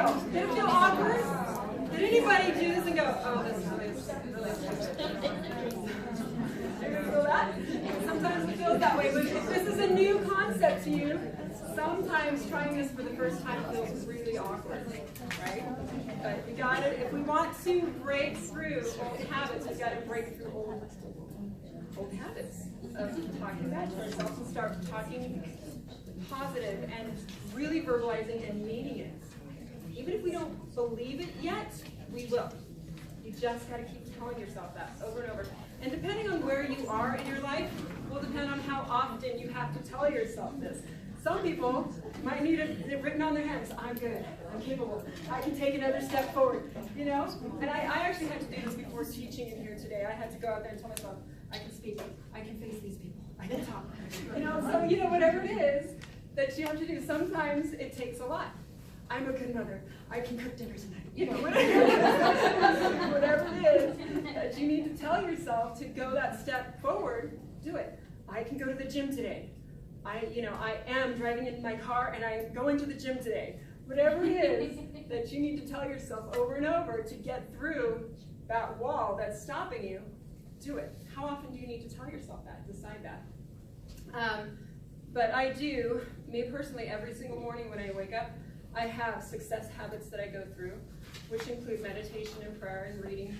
feel? Did it feel awkward? Did anybody do this and go, oh, this is really feel that? Sometimes it feels that way, but if this is a new concept to you, sometimes trying this for the first time feels really awkward, right? But you got it. If we want to break through old habits, we've got to break through old habits of talking back to ourselves and start talking positive and really verbalizing and meaning it. Even if we don't believe it yet, we will. You just got to keep telling yourself that over and over. And depending on where you are in your life, will depend on how often you have to tell yourself this. Some people might need it written on their hands. I'm good. I'm capable. I can take another step forward. You know? And I actually had to do this before teaching in here today. I had to go out there and tell myself, I can speak. I can face these people. I can talk. You know? So, you know, whatever it is that you have to do, sometimes it takes a lot. I'm a good mother. I can cook dinner tonight. You know, whatever it is that you need to tell yourself to go that step forward, do it. I can go to the gym today. I am driving in my car and I'm going to the gym today. Whatever it is that you need to tell yourself over and over to get through that wall that's stopping you, do it. How often do you need to tell yourself that? Decide that. But I do, me personally, every single morning when I wake up, I have success habits that I go through, which include meditation and prayer and reading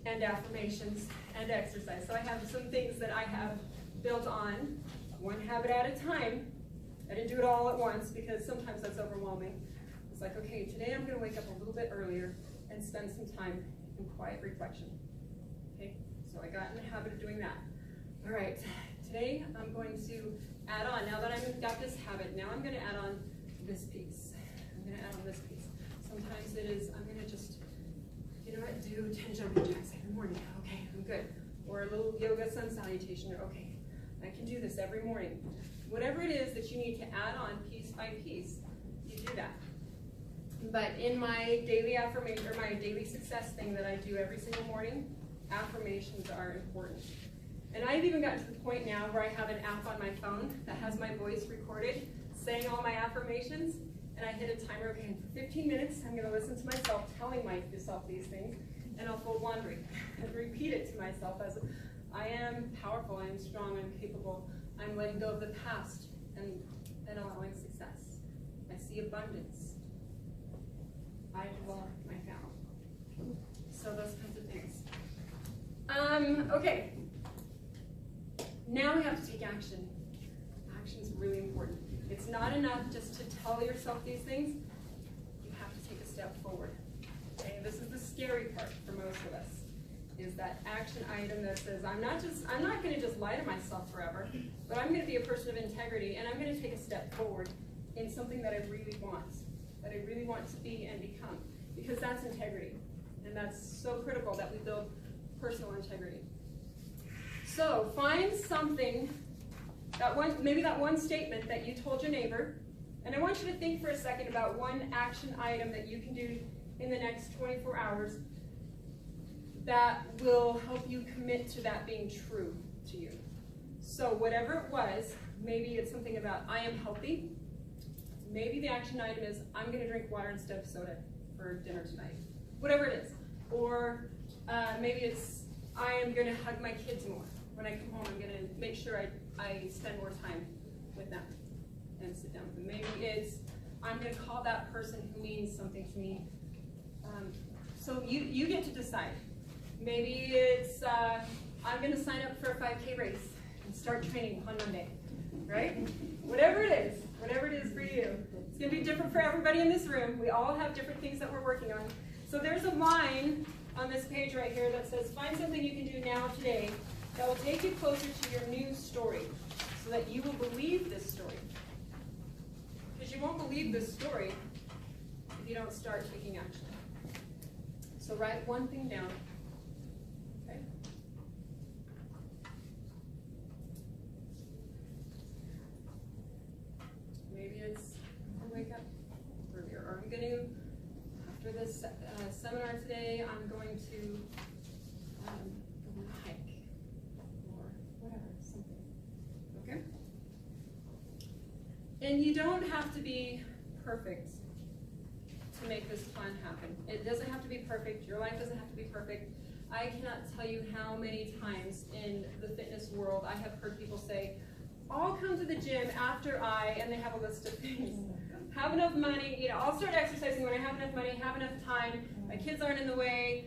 and affirmations and exercise. So I have some things that I have built on, one habit at a time. I didn't do it all at once because sometimes that's overwhelming. It's like, okay, today I'm going to wake up a little bit earlier and spend some time in quiet reflection. Okay, so I got in the habit of doing that. All right, today I'm going to add on, now that I've got this habit, now I'm going to add on this piece. I'm going to add on this piece. Sometimes it is, I'm going to just, you know what, do 10 jumping jacks every morning. Okay, I'm good. Or a little yoga sun salutation. Okay, I can do this every morning. Whatever it is that you need to add on piece by piece, you do that. But in my daily affirmation, or my daily success thing that I do every single morning, affirmations are important. And I've even gotten to the point now where I have an app on my phone that has my voice recorded, saying all my affirmations, and I hit a timer, okay, for 15 minutes, I'm going to listen to myself telling myself these things, and I'll fold laundry and repeat it to myself as, I am powerful, I am strong, I'm capable, I'm letting go of the past and allowing success. I see abundance. I love my family. So those kinds of things. Okay. Now we have to take action. Action is really important. It's not enough just to tell yourself these things. You have to take a step forward. Okay? This is the scary part for most of us, is that action item that says, I'm not going to just lie to myself forever, but I'm going to be a person of integrity, and I'm going to take a step forward in something that I really want to be and become, because that's integrity, and that's so critical that we build personal integrity. So find something, maybe that one statement that you told your neighbor, and I want you to think for a second about one action item that you can do in the next 24 hours that will help you commit to that being true to you. So whatever it was, maybe it's something about I am healthy. Maybe the action item is I'm going to drink water instead of soda for dinner tonight. Whatever it is. Or maybe it's I am going to hug my kids more. When I come home, I'm going to make sure I spend more time with them and sit down with them. Maybe it's I'm going to call that person who means something to me. So you get to decide. Maybe it's I'm going to sign up for a 5K race and start training on Monday, right? Whatever it is for you. It's going to be different for everybody in this room. We all have different things that we're working on. So there's a line on this page right here that says, find something you can do now today that will take you closer to your new story so that you will believe this story. Because you won't believe this story if you don't start taking action. So write one thing down. Okay? Maybe it's I wake up earlier, or I'm going to, after this seminar today, I'm going to go on a hike, or whatever, something. Okay? And you don't have to be perfect to make this plan happen. It doesn't have to be perfect. Your life doesn't have to be perfect. I cannot tell you how many times in the fitness world I have heard people say, I'll come to the gym after and they have a list of things. Have enough money, I'll start exercising when I have enough money, have enough time, my kids aren't in the way,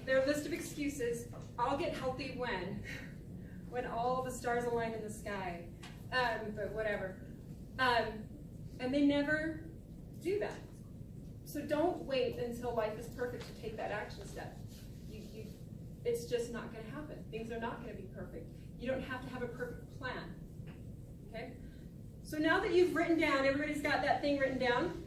their list of excuses. I'll get healthy when all the stars align in the sky, but whatever. And they never do that. So don't wait until life is perfect to take that action step. It's just not going to happen. Things are not going to be perfect. You don't have to have a perfect plan. Okay? So now that you've written down, everybody's got that thing written down,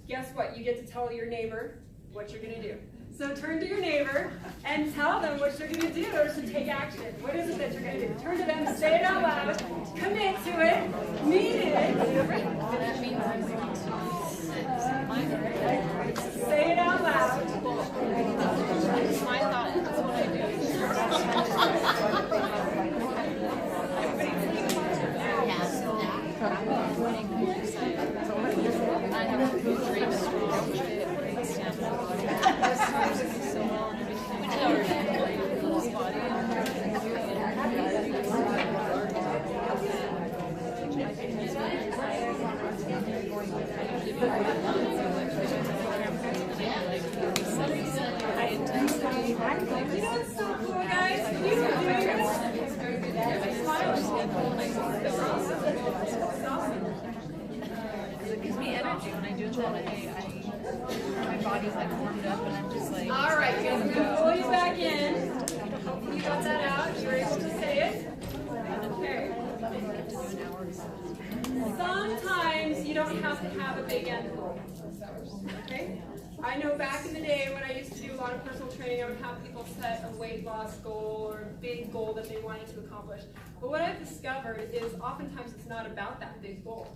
guess what? You get to tell your neighbor what you're going to do. So turn to your neighbor and tell them what you're going to do to take action. What is it that you're going to do? Turn to them, say it out loud, commit to it, mean it. Say it out loud. My thought is what I do. I have a dream strong fit, stamina body. So well and everything. Which I already have this body. It's so cool, guys. You are doing this. It gives me energy when I do it that way. My body's like warmed up and I'm just like... All right, you guys, I'm going to pull you back in. Hopefully you got that out. You were able to say it. Okay. Sometimes you don't have to have a big end goal. Okay? I know back in the day when I used to do a lot of personal training, I would have people set a weight loss goal or a big goal that they wanted to accomplish. But what I've discovered is oftentimes it's not about that big goal.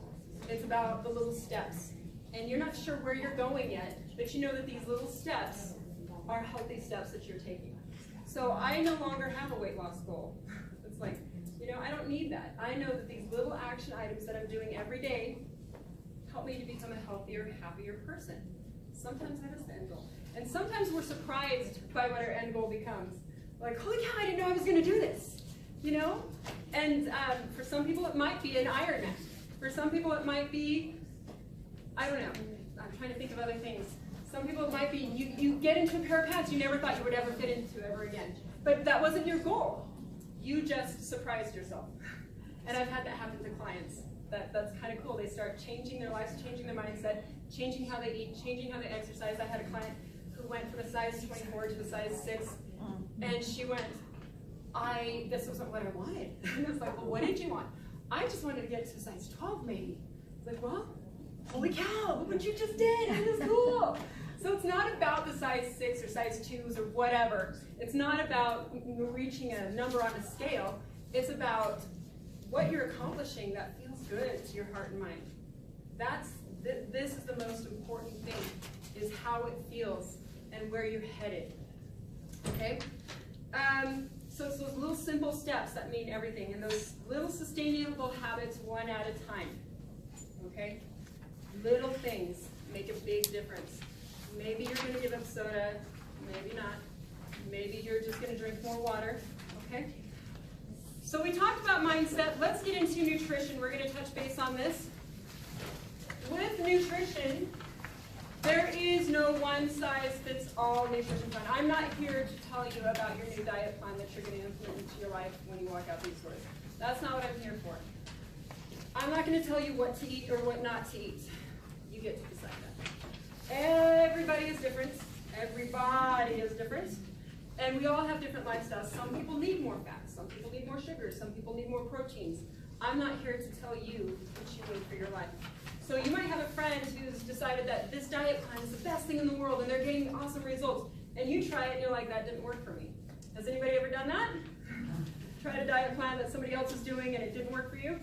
It's about the little steps. And you're not sure where you're going yet, but you know that these little steps are healthy steps that you're taking. So I no longer have a weight loss goal. It's like, I don't need that. I know that these little action items that I'm doing every day help me to become a healthier, happier person. Sometimes that is the end goal. And sometimes we're surprised by what our end goal becomes. Like, holy cow, I didn't know I was going to do this. And for some people it might be an Ironman. For some people it might be, I don't know, I'm trying to think of other things. Some people it might be you get into a pair of pants you never thought you would ever fit into ever again. But that wasn't your goal. You just surprised yourself. And I've had that happen to clients. That's kind of cool. They start changing their lives, changing their mindset, changing how they eat, changing how they exercise. I had a client who went from a size 24 to a size 6, and she went, this wasn't what I wanted. And I was like, well, what did you want? I just wanted to get to a size 12 maybe. I was like, well, holy cow, look what you just did. Isn't this cool? So it's not about the size 6 or size 2s or whatever. It's not about reaching a number on a scale. It's about what you're accomplishing that feels good to your heart and mind. This is the most important thing, is how it feels and where you're headed. Okay? So it's those little simple steps that mean everything, and those little sustainable habits one at a time. Okay? Little things make a big difference. Maybe you're going to give up soda, maybe not. Maybe you're just going to drink more water. Okay? So we talked about mindset. Let's get into nutrition. We're going to touch base on this. With nutrition, there is no one-size-fits-all nutrition plan. I'm not here to tell you about your new diet plan that you're going to implement into your life when you walk out these doors. That's not what I'm here for. I'm not going to tell you what to eat or what not to eat. You get to decide that. Everybody is different. Everybody is different. And we all have different lifestyles. Some people need more fats. Some people need more sugars. Some people need more proteins. I'm not here to tell you what you need for your life. So you might have a friend who's decided that this diet plan is the best thing in the world and they're getting awesome results. And you try it and you're like, that didn't work for me. Has anybody ever done that? Tried a diet plan that somebody else is doing and it didn't work for you?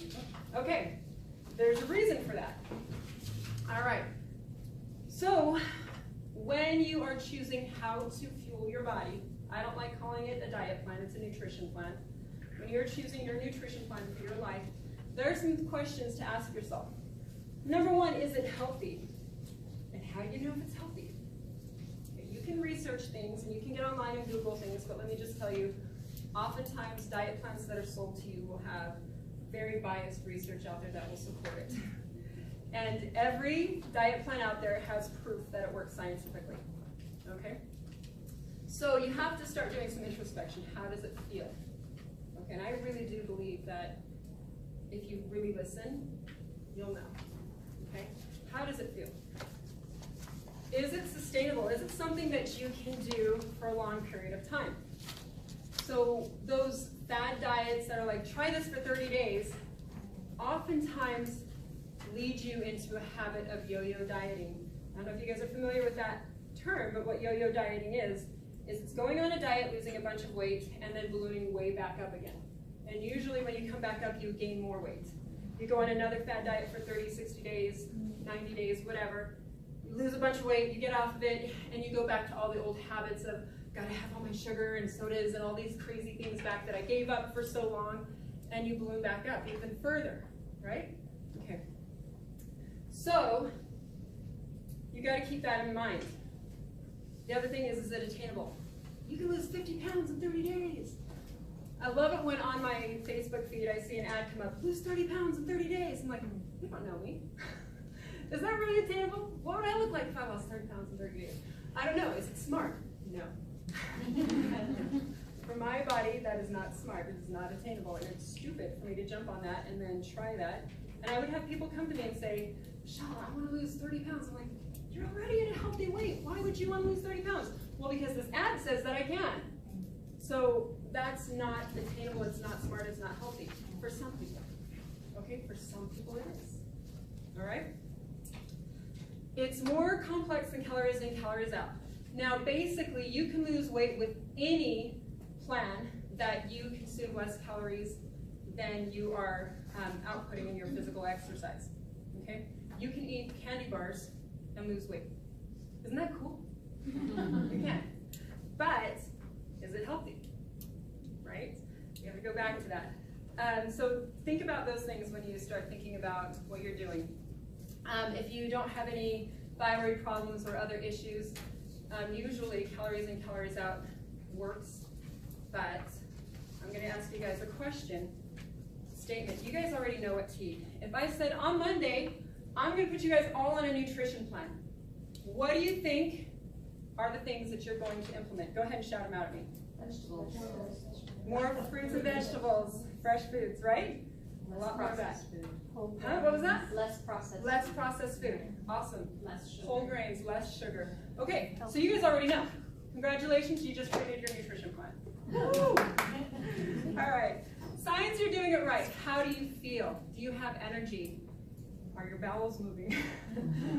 Okay, there's a reason for that. All right. So when you are choosing how to fuel your body, I don't like calling it a diet plan, it's a nutrition plan. When you're choosing your nutrition plan for your life, there are some questions to ask yourself. Number one, is it healthy? And how do you know if it's healthy? You can research things and you can get online and Google things, but let me just tell you, oftentimes diet plans that are sold to you will have very biased research out there that will support it. And every diet plan out there has proof that it works scientifically, okay? So you have to start doing some introspection. How does it feel? Okay, and I really do believe that if you really listen, you'll know, okay? How does it feel? Is it sustainable? Is it something that you can do for a long period of time? So those fad diets that are like, try this for 30 days, oftentimes lead you into a habit of yo-yo dieting. I don't know if you guys are familiar with that term, but what yo-yo dieting is it's going on a diet, losing a bunch of weight, and then ballooning way back up again. And usually when you come back up, you gain more weight. You go on another fad diet for 30, 60 days, 90 days, whatever. You lose a bunch of weight, you get off of it, and you go back to all the old habits of, gotta have all my sugar and sodas and all these crazy things back that I gave up for so long, and you balloon back up even further, right? Okay. So, you gotta keep that in mind. The other thing is it attainable? You can lose 50 pounds in 30 days. I love it when on my Facebook feed I see an ad come up, lose 30 pounds in 30 days. I'm like, you don't know me. Is that really attainable? What would I look like if I lost 30 pounds in 30 days? I don't know. Is it smart? No. For my body, that is not smart. It is not attainable. And it's stupid for me to jump on that and then try that. And I would have people come to me and say, Michelle, I want to lose 30 pounds. I'm like, you're already at a healthy weight. Why would you want to lose 30 pounds? Well, because this ad says that I can. So that's not attainable. It's not smart. It's not healthy. For some people. Okay, for some people it is. All right? It's more complex than calories in, calories out. Now, basically, you can lose weight with any plan that you consume less calories than you are outputting in your physical exercise. Okay? You can eat candy bars and lose weight. Isn't that cool? You can. But is it healthy? Right? You have to go back to that. So think about those things when you start thinking about what you're doing. If you don't have any thyroid problems or other issues, usually calories in, calories out works, but I'm going to ask you guys a question, statement. You guys already know what to eat. If I said on Monday, I'm going to put you guys all on a nutrition plan, what do you think are the things that you're going to implement? Go ahead and shout them out at me. Vegetables. More fruits and vegetables, fresh foods, right? A lot more of that. Food. Huh? What was that? Less processed. Less processed food. Awesome. Less sugar. Whole grains, less sugar. Okay, so you guys already know. Congratulations, you just created your nutrition plan. Woo! All right. Science, you're doing it right. How do you feel? Do you have energy? Are your bowels moving?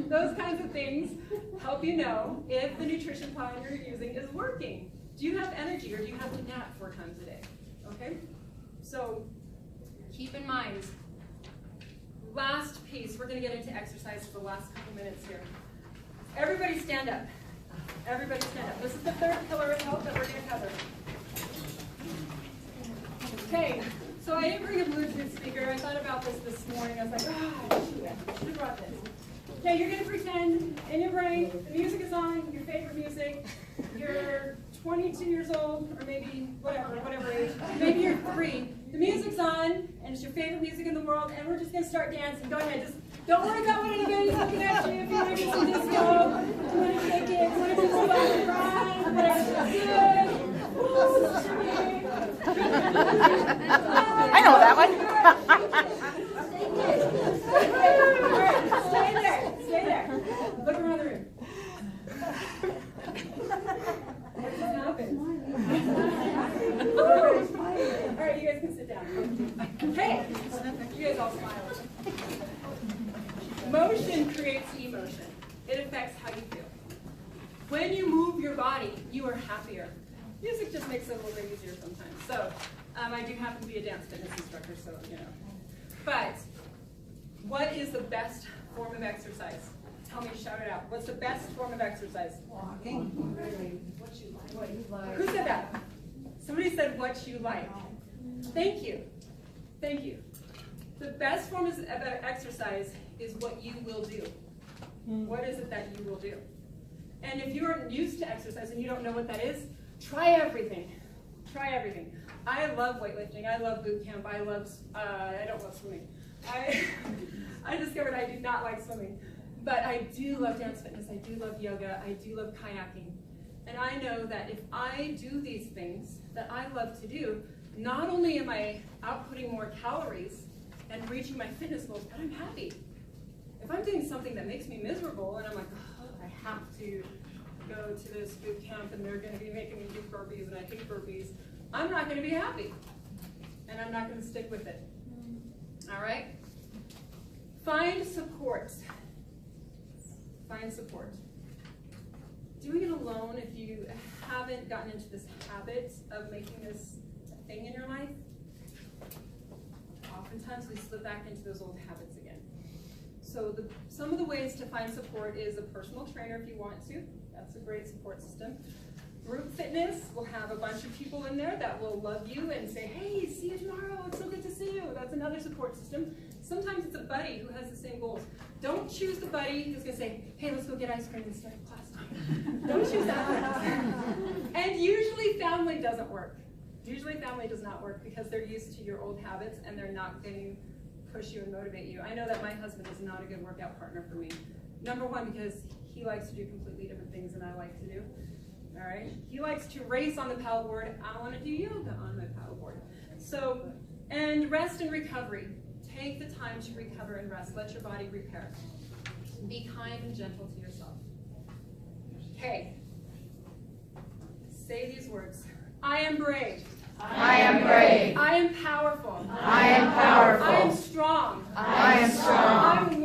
Those kinds of things help you know if the nutrition plan you're using is working. Do you have energy or do you have to nap 4 times a day? Okay? So keep in mind, last piece, we're going to get into exercise for the last couple minutes here. Everybody stand up. Everybody stand up. This is the 3rd pillar of health that we're going to cover. Okay, so I didn't bring a Bluetooth speaker. I thought about this morning. I was like, I should have brought this. Okay, you're going to pretend in your brain the music is on, your favorite music. You're 22 years old, or maybe whatever age. Maybe you're 3. The music's on, and it's your favorite music in the world, and we're just going to start dancing. Go ahead. Just don't worry about what anybody's looking at you. If you want to do some disco, if you want to shake it, if you want to do some fun crying, whatever, good. I know that one. All right, stay there. Stay there. Look around the room. What just happened? All right, you guys can sit down. Hey, you guys all smile. Motion creates emotion. It affects how you feel. When you move your body, you are happier. Music just makes it a little bit easier sometimes. So, I do happen to be a dance fitness instructor, so, you know. But, what is the best form of exercise? Tell me, shout it out. What's the best form of exercise? Walking. What you like. What you like. Who said that? Somebody said what you like. Thank you. Thank you. The best form of exercise is what you will do. What is it that you will do? And if you're used to exercise and you don't know what that is, try everything. Try everything. I love weightlifting. I love boot camp. I don't love swimming. I discovered I do not like swimming. But I do love dance fitness. I do love yoga. I do love kayaking. And I know that if I do these things that I love to do, not only am I outputting more calories and reaching my fitness goals, but I'm happy. If I'm doing something that makes me miserable and I'm like, oh, I have to go to this boot camp and they're going to be making me do burpees and I hate burpees, I'm not going to be happy. And I'm not going to stick with it. All right? Find support. Find support. Doing it alone, if you haven't gotten into this habit of making this a thing in your life, oftentimes we slip back into those old habits again. So some of the ways to find support is a personal trainer if you want to. That's a great support system. Group fitness will have a bunch of people in there that will love you and say, hey, see you tomorrow, it's so good to see you. That's another support system. Sometimes it's a buddy who has the same goals. Don't choose the buddy who's going to say, hey, let's go get ice cream and start class. Don't choose that one. And usually family doesn't work. Usually family does not work because they're used to your old habits and they're not going to push you and motivate you. I know that my husband is not a good workout partner for me. Number one, because he likes to do completely different things than I like to do. All right? He likes to race on the paddleboard. I want to do yoga on my paddleboard. So, and rest and recovery. Take the time to recover and rest. Let your body repair. Be kind and gentle to yourself. Okay. Say these words. I am brave. I am brave. I am powerful. I am powerful. I am strong. I am strong. I'm